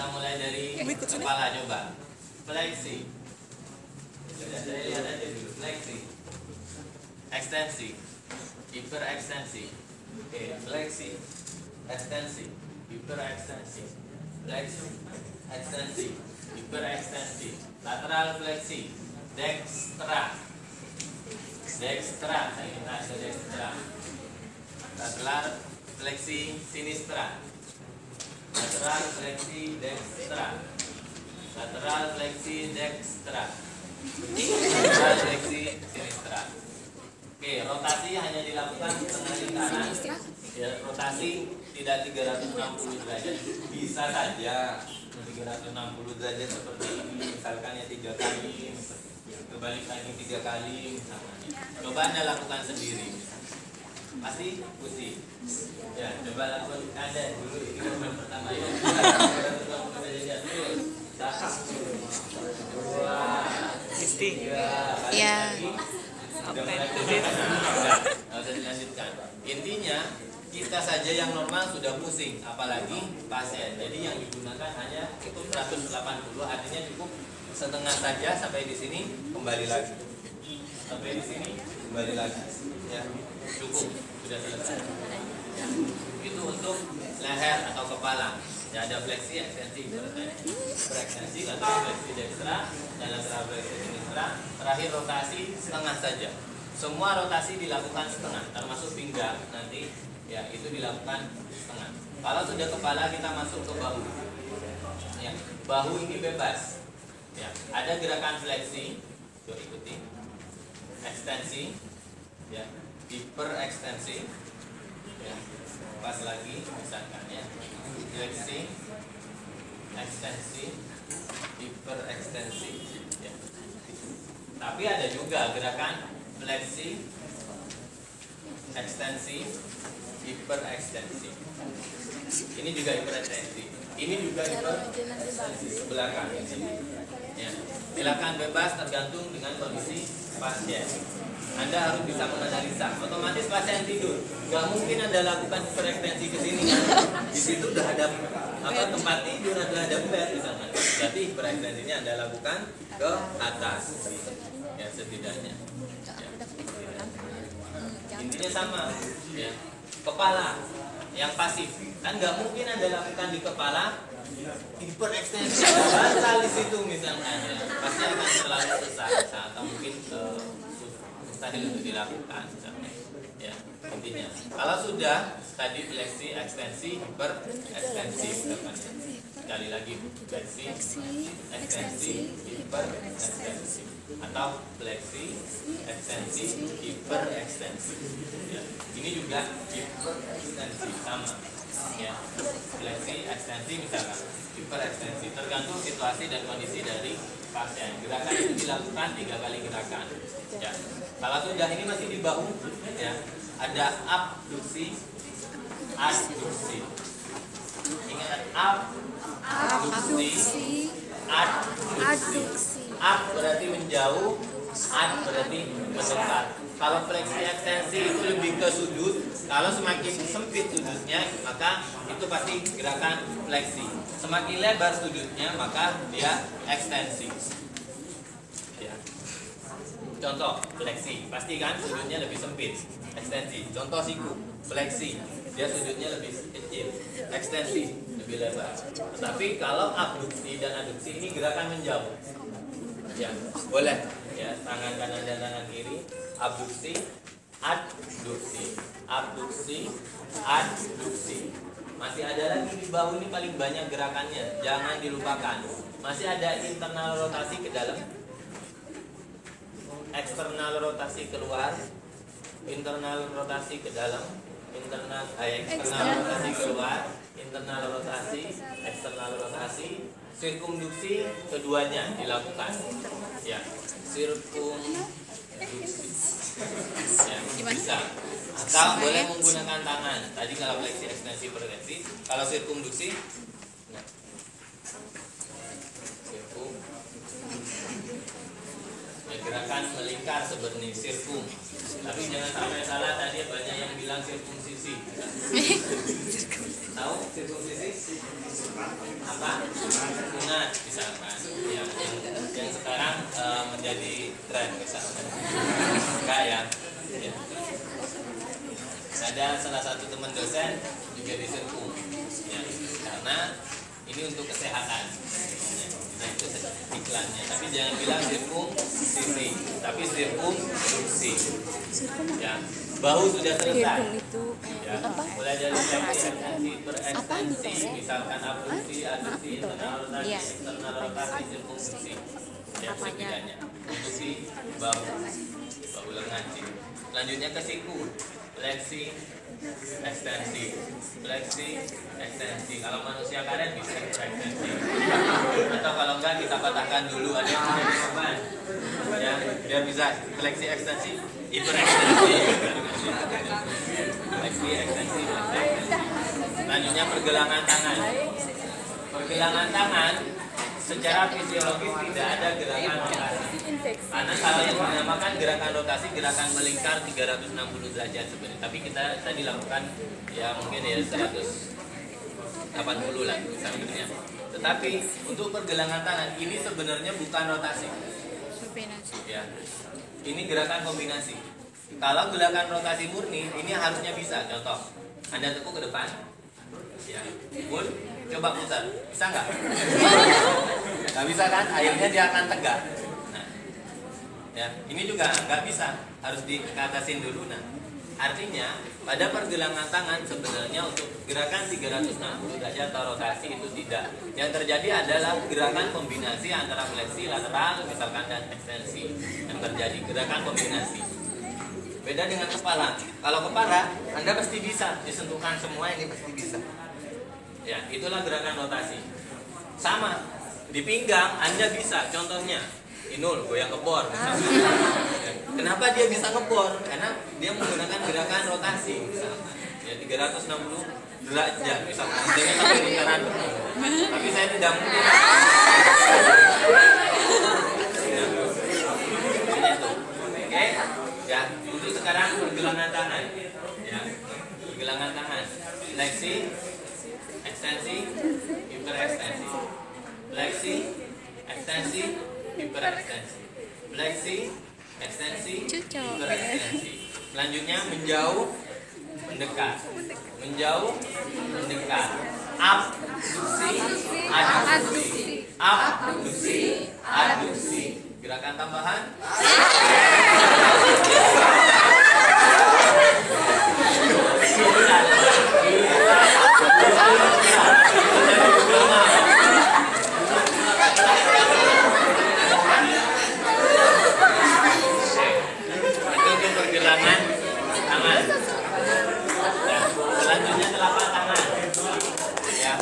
Kita mulai dari kepala, coba. Fleksi. Sudah, saya lihat aja dulu. Fleksi. Ekstensi. Hiperekstensi. Oke, fleksi. Ekstensi. Hiperekstensi. Fleksi. Ekstensi. Hiperekstensi. Lateral fleksi. Dekstra. Dekstra. Ini ada dekstra. Lateral fleksi sinistra. Lateral fleksi dekstra. Lateral fleksi dekstra. Lateral fleksi sinistra. Oke, rotasi hanya dilakukan setengah lingkaran. Ya, rotasi tidak 360 derajat. Bisa saja 360 derajat seperti ini. Misalkan ya 3 kali, kebalik lagi 3 kali misalnya. Coba Anda lakukan sendiri. Pasti pusing. Ya, coba lakukan Anda dulu. Ini yang pertama ya. 360 derajat terus. 1, 2, 3. Ya. Udah mulai pusing. Nggak usah dilanjutkan. Intinya kita saja yang normal sudah pusing, apalagi pasien. Jadi yang digunakan hanya cukup 180, artinya cukup setengah saja sampai di sini, kembali lagi. Sampai di sini kembali lagi. Ya, cukup sudah selesai. Ya. Itu untuk leher atau kepala. Ya, ada fleksi, ekstensi, berekstensi, lateral fleksi dekstra dan lateral fleksi sinistra. Terakhir rotasi setengah saja. Semua rotasi dilakukan setengah, termasuk pinggang nanti. Ya, itu dilakukan setengah. Kalau sudah kepala, kita masuk ke bahu. Ya, bahu ini bebas. Ya, ada gerakan fleksi, coba ikuti. Ekstensi, ya, hiperekstensi. Ya, pas lagi misalkan ya. Fleksi, ekstensi, hiperekstensi. Ya. Tapi ada juga gerakan fleksi, ekstensi, hiperekstensi. Ini juga hiperekstensi. Ini juga hiperekstensi sebelah kanan. Ya. Silakan bebas tergantung dengan kondisi pasien. Anda harus bisa menganalisa. Otomatis pasien tidur. Gak mungkin Anda lakukan hiperekstensi ke sini kan? Di situ udah ada tempat tidur, ada bed misalnya. Jadi hiperekstensinya Anda lakukan ke atas. Ya, setidaknya. Ya. Intinya sama. Ya. Kepala yang pasif kan nggak mungkin Anda lakukan di kepala hiperekstensi batal di situ misalnya. Ya. Pasti akan terlalu susah atau mungkin mustahil untuk dilakukan misalnya. Ya, intinya kalau sudah tadi fleksi, ekstensi, hiperekstensi misalnya. Sekali lagi fleksi, ekstensi, hiperekstensi atau fleksi, ekstensi, hiperekstensi. Ya. Ini juga hiperekstensi sama. Ya. Fleksi, ekstensi misalkan, hiperekstensi tergantung situasi dan kondisi dari pasien. Gerakan itu dilakukan 3 kali gerakan. Ya. Kalau sudah ini masih di bahu, ya, ada abduksi, adduksi. Ingat abduksi, adduksi. Ab berarti menjauh, ad berarti mendekat. Kalau fleksi ekstensi itu lebih ke sudut. Kalau semakin sempit sudutnya, maka itu pasti gerakan fleksi. Semakin lebar sudutnya, maka dia ekstensi. Ya. Contoh fleksi, pasti kan sudutnya lebih sempit. Ekstensi. Contoh siku, fleksi, dia sudutnya lebih kecil. Ekstensi lebih lebar. Tapi kalau abduksi dan adduksi ini gerakan menjauh. Ya, boleh ya, tangan kanan dan tangan kiri. Abduksi, adduksi, abduksi, adduksi. Masih ada lagi di bahu ini paling banyak gerakannya, jangan dilupakan. Masih ada internal rotasi ke dalam, eksternal rotasi keluar, internal rotasi ke dalam, eksternal rotasi keluar, internal rotasi, eksternal rotasi. Sirkumduksi keduanya dilakukan. Ya, sirkumduksi. Ya, bisa. Atau boleh menggunakan tangan. Tadi kalau fleksi, ekstensi, hiperekstensi. Kalau sirkumduksi, nah. Sirkum. Ya, gerakan melingkar seperti sirkum. Tapi jangan sampai salah, tadi banyak yang bilang sirkumsisi. Tahu sirkumsisi? Apa? Ini untuk kesehatan. Nah, itu iklannya. Tapi jangan bilang sirkumsisi, tapi sirkumduksi. Ya, bahu sudah selesai. Ya, mulai dari ekstensi, berekstensi, misalkan abduksi, aduksi, internal rotasi, eksternal rotasi, sirkumduksi. Ya, setidaknya untuk si bahu lengan sih. Selanjutnya ke siku, fleksi, ekstensi, fleksi, ekstensi. Kalau manusia karet bisa ekstensi. Atau kalau enggak kita patahkan dulu ada yang punya beban. Ya, biar bisa fleksi, ekstensi, hiperekstensi. Fleksi, ekstensi, ekstensi. Selanjutnya pergelangan tangan. Pergelangan tangan secara fisiologis tidak ada gerakan rotasi. Karena kalau yang dinamakan gerakan rotasi, gerakan melingkar 360 derajat sebenarnya. Tapi kita tadi lakukan ya mungkin ya 180 lah sebenarnya. Tetapi untuk pergelangan tangan ini sebenarnya bukan rotasi. Ya, ini gerakan kombinasi. Kalau gerakan rotasi murni, ini harusnya bisa. Contoh, Anda tekuk ke depan, ya, pun coba putar, bisa nggak? Nggak bisa kan? Akhirnya dia akan tegak. Nah, ya, ini juga nggak bisa, harus diatasin dulu. Nah, artinya pada pergelangan tangan sebenarnya untuk gerakan 360 derajat atau rotasi itu tidak. Yang terjadi adalah gerakan kombinasi antara fleksi lateral misalkan dan ekstensi yang terjadi, gerakan kombinasi. Beda dengan kepala. Kalau kepala Anda pasti bisa disentuhkan semua, ini pasti bisa. Ya, itulah gerakan rotasi. Sama di pinggang Anda bisa, contohnya Inul goyang ngebor. Kenapa dia bisa ngebor? Karena dia menggunakan gerakan rotasi misalkan. Ya 360 derajat misalkan. Dia sampai lingkaran penuh. Tapi saya tidak mungkin. Oke. Ya, untuk sekarang pergelangan tangan. Ya. Pergelangan tangan. Fleksi, ekstensi, hiperekstensi. Fleksi, ekstensi, hiperekstensi. Fleksi, ekstensi, hiperekstensi. Selanjutnya menjauh, mendekat. Menjauh, mendekat. Abduksi, aduksi. Abduksi, aduksi. Gerakan tambahan. Pergelangan tangan. Ya. Selanjutnya telapak tangan. Ya.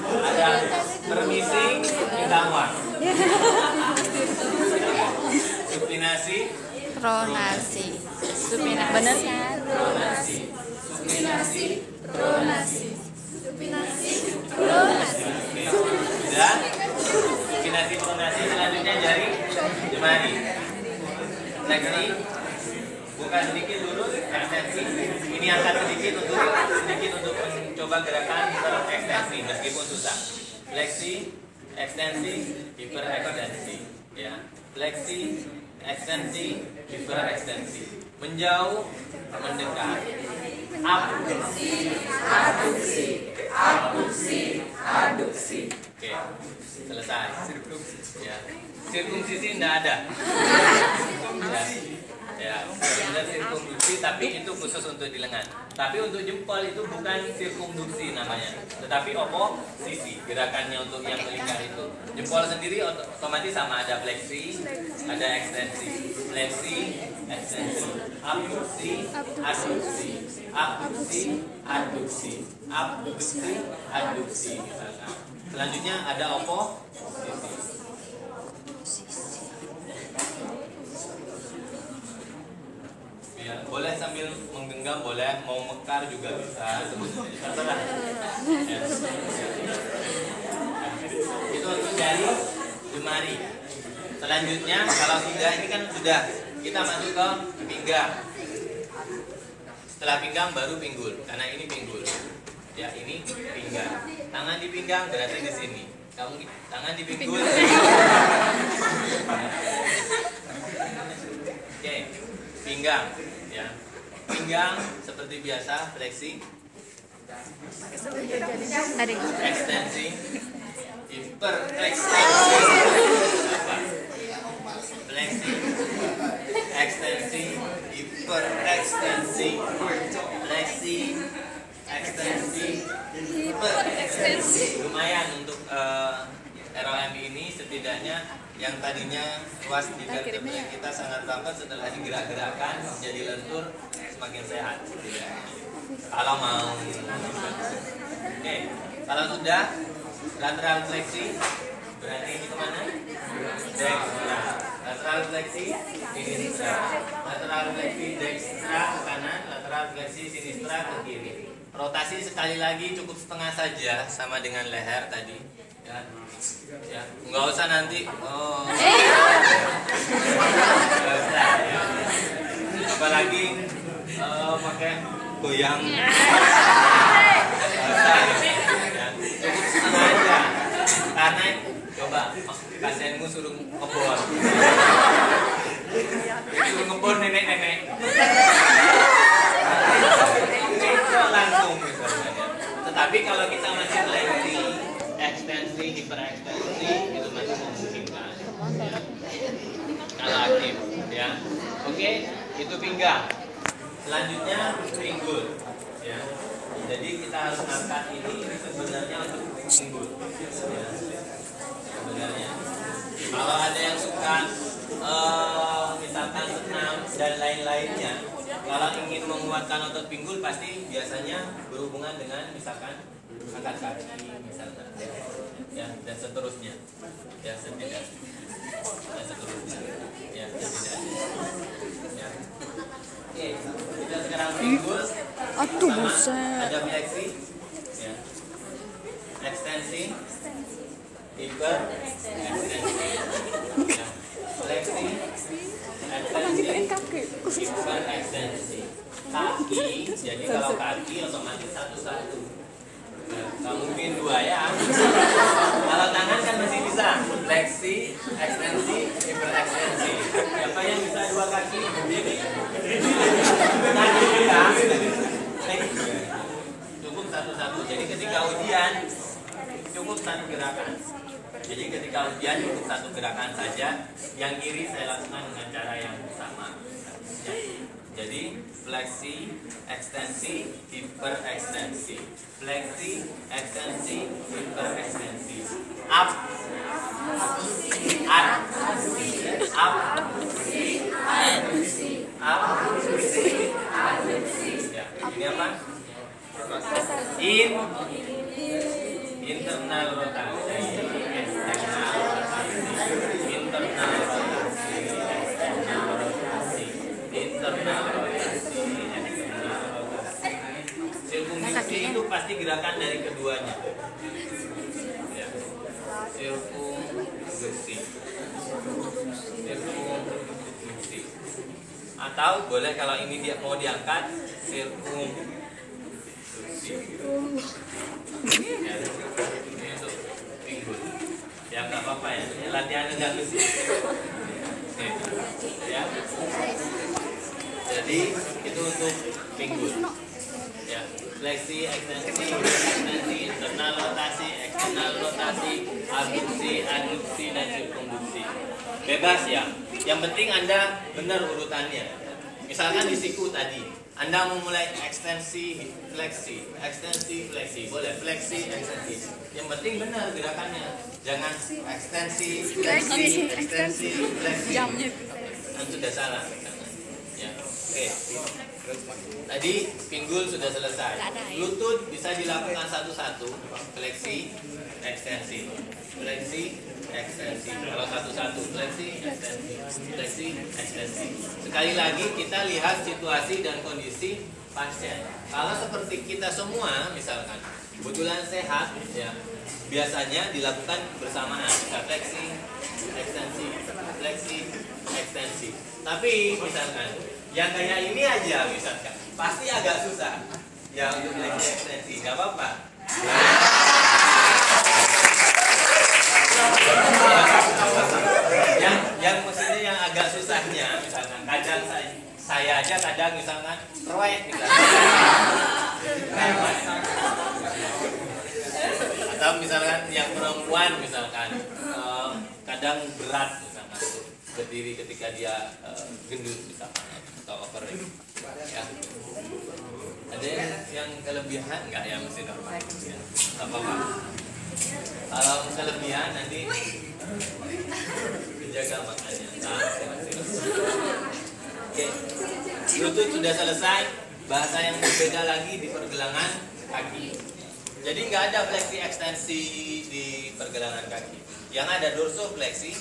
Ada permisi, minta uang. Supinasi, pronasi. Supinasi. Bener kan? pronasi. Supinasi, pronasi. Supinasi, pronasi. Dan supinasi, pronasi. Selanjutnya jari jemari. Fleksi. Buka sedikit dulu, ekstensi. Ini angkat sedikit untuk mencoba gerakan hiperekstensi meskipun susah. Fleksi, ekstensi, hiperekstensi. Ya, fleksi, ekstensi, hiperekstensi. Menjauh, mendekat. Abduksi, aduksi, abduksi, aduksi. Oke, selesai. Ya, sirkumsisi tidak ada. Ya, benar sirkumduksi, tapi itu khusus untuk di lengan. Tapi untuk jempol itu bukan sirkumduksi namanya, tetapi oposisi, gerakannya untuk yang melingkar itu. Jempol sendiri otomatis sama, ada fleksi, ada ekstensi. Fleksi, ekstensi. Abduksi, aduksi. Abduksi, aduksi. Abduksi, aduksi. Selanjutnya ada oposisi. Ya, boleh sambil menggenggam, boleh mau mekar juga bisa, terserah. Ya. Itu untuk jari jemari. Selanjutnya kalau tidak, ini kan sudah kita masuk ke pinggang. Setelah pinggang baru pinggul, karena ini pinggul. Ya, ini pinggang. Tangan di pinggang berarti di sini. Kamu tangan di pinggul. Oke, pinggang. Ya, pinggang seperti biasa, fleksi, Tadi. ekstensi, hiperekstensi. Fleksi, ekstensi, hiperekstensi. Fleksi, ekstensi, hiperekstensi. Lumayan untuk ROM ini, setidaknya yang tadinya ruas di vertebrae kita sangat rapat, setelah digerak-gerakkan jadi lentur, semakin sehat setidaknya. Kalau mau. Oke, kalau sudah lateral fleksi, berarti ini kemana? Dextra. Lateral fleksi, sinistra. Lateral fleksi dextra ke kanan, lateral fleksi sinistra ke kiri. Rotasi sekali lagi cukup setengah saja, sama dengan leher tadi. Ya, nggak usah nanti. Oh, nggak usah. Ya. Apalagi pakai goyang. Nggak usah. Ya. Cukup setengah aja. Karena coba pasienmu suruh ngebor. Suruh ngebor nenek-nenek. Itu langsung misalnya. Tetapi kalau kita masih fleksi, ekstensi, hiperekstensi itu masih memungkinkan. Ya. Kalau aktif, ya. Oke, itu pinggang. Selanjutnya pinggul. Ya. Jadi kita harus angkat ini sebenarnya untuk pinggul. Ya. Sebenarnya. Kalau ada yang suka misalkan senam dan lain-lainnya, kalau ingin menguatkan otot pinggul pasti biasanya berhubungan dengan misalkan angkat kaki misalkan, ya, dan seterusnya, ya, setidaknya, dan seterusnya, ya, setidaknya, ya. Oke, kita sekarang pinggul. Aduh, buset. Ada fleksi, ya, ekstensi, hiper, ekstensi, ya. Fleksi, ekstensi, hiper, ekstensi. Kaki, jadi kalau kaki otomatis satu-satu. Nggak mungkin dua ya. Kalau tangan kan masih bisa fleksi, ekstensi, hiperekstensi. Siapa yang bisa dua kaki? Ini. Kaki kita. Cukup satu-satu. Jadi ketika ujian cukup satu gerakan. Jadi ketika ujian cukup satu gerakan saja. Yang kiri saya lakukan dengan cara yang sama. Jadi fleksi, ekstensi, hiperekstensi. Fleksi, ekstensi, hiperekstensi. Up, up, up, up. Ya, ini apa? Internal rotasi, eksternal rotasi, internal rotasi, eksternal rotasi, internal rotasi, eksternal rotasi. Sirkumfleksi itu pasti gerakan dari keduanya. Ya. Sirkumfleksi. Sirkumfleksi. Atau boleh kalau ini dia mau diangkat, sirkumfleksi. Ya, ini untuk pinggul. Ya nggak apa-apa ya, ini latihan enggak sih. Ya. Jadi itu untuk pinggul. Ya, fleksi, ekstensi, internal rotasi, eksternal rotasi, abduksi, adduksi, dan sirkumduksi. Bebas ya. Yang penting Anda benar urutannya. Misalkan di siku tadi, Anda memulai ekstensi, fleksi, boleh fleksi, ekstensi. Yang penting benar gerakannya. Jangan ekstensi, fleksi, fleksi. Itu sudah salah. Ya, oke. Tadi pinggul sudah selesai. Lutut bisa dilakukan satu-satu. Fleksi, ekstensi, fleksi, ekstensi. Kalau satu-satu, fleksi, ekstensi, fleksi, ekstensi. Sekali lagi kita lihat situasi dan kondisi pasien. Kalau seperti kita semua, misalkan kebetulan sehat, ya biasanya dilakukan bersamaan. Fleksi, ekstensi, fleksi, ekstensi. Tapi misalkan yang kayak ini aja misalkan pasti agak susah ya untuk fleksi ekstensi, nggak apa-apa. Yang maksudnya yang agak susahnya misalkan kadang saya aja kadang misalkan roek misalkan. Atau Atau misalkan yang perempuan misalkan kadang berat misalkan untuk berdiri ketika dia gendut misalkan atau overweight. Ya. Ada yang kelebihan nggak ya mesti normal? Ya. Nggak apa-apa. Kalau kelebihan nanti dijaga makanya. Nah, oke. Lutut sudah selesai. Bahasa yang berbeda lagi di pergelangan kaki. Jadi nggak ada fleksi ekstensi di pergelangan kaki. Yang ada dorsofleksi,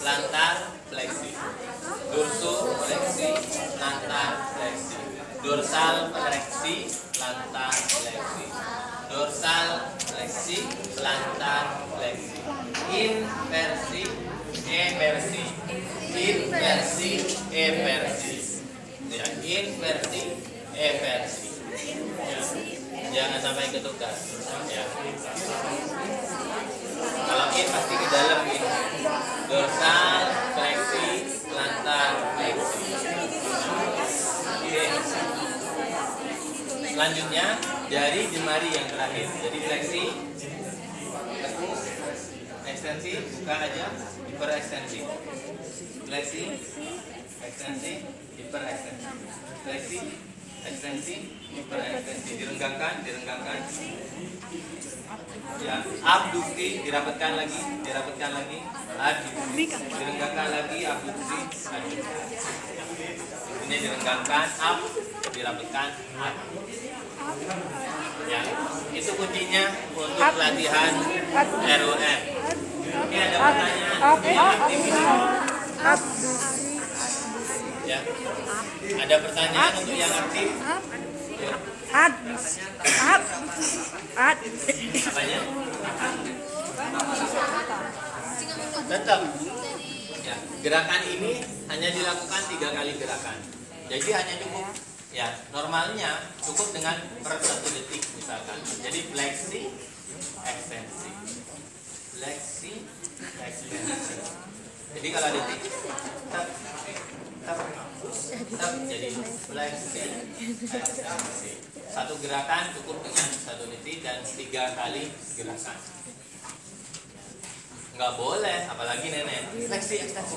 plantar fleksi. Dorsofleksi, plantar fleksi. Dorsal fleksi, plantar fleksi. Dorsal fleksi, plantar fleksi. Inversi, eversi. Inversi, eversi. Ya, inversi, eversi. Ya. Jangan sampai ketukar. Ya. Kalau in pasti ke dalam ini. Dorsal fleksi, plantar fleksi. Oke. Selanjutnya dari jemari yang terakhir. Jadi fleksi, tekuk, ekstensi, buka aja, hiperekstensi. Fleksi, ekstensi, hiperekstensi. Fleksi, ekstensi, hiperekstensi. Direnggangkan. Ya, abduksi, dirapatkan lagi. Adduksi, direnggangkan lagi, abduksi, adduksi. Ini direnggangkan, up, dirapatkan, up. Ya, itu kuncinya untuk latihan ROM. Ini ada pertanyaan. Yang aktif ini. Ya, ada pertanyaan untuk yang aktif. Apanya? Tetap. Ya, gerakan ini hanya dilakukan 3 kali gerakan. Jadi hanya cukup, ya normalnya cukup dengan per 1 detik misalkan. Jadi fleksi, ekstensi, fleksi, ekstensi. Jadi kalau detik, tap, jadi fleksi, ekstensi. Satu gerakan cukup dengan 1 detik dan 3 kali gerakan. Nggak boleh, apalagi nenek. Fleksi, ekstensi.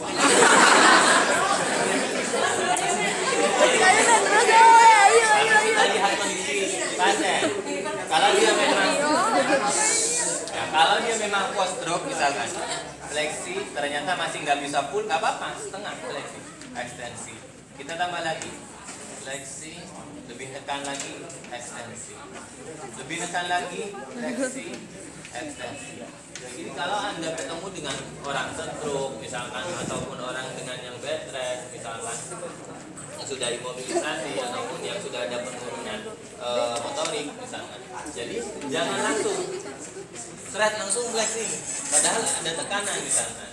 Kita lihat kondisi pasien. Kalau dia memang post stroke misalkan, fleksi ternyata masih nggak bisa full, nggak apa-apa, setengah fleksi, ekstensi. Kita tambah lagi, fleksi, lebih tekan lagi, ekstensi, lebih tekan lagi, fleksi, ekstensi. Jadi kalau Anda ketemu dengan orang stroke misalkan ataupun orang dengan yang bed rest misalkan yang sudah imobilisasi ataupun yang sudah ada penurunan motorik misalkan. Jadi jangan langsung fleksi padahal ada tekanan misalkan.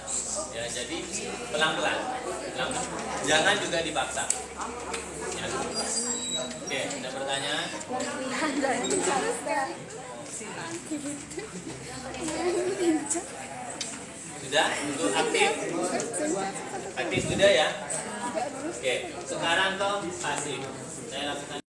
Ya, jadi pelan-pelan. Jangan juga dipaksa. Ya. Oke, ada pertanyaan? Sudah untuk aktif sudah ya. Oke, sekarang pasif. Saya lakukan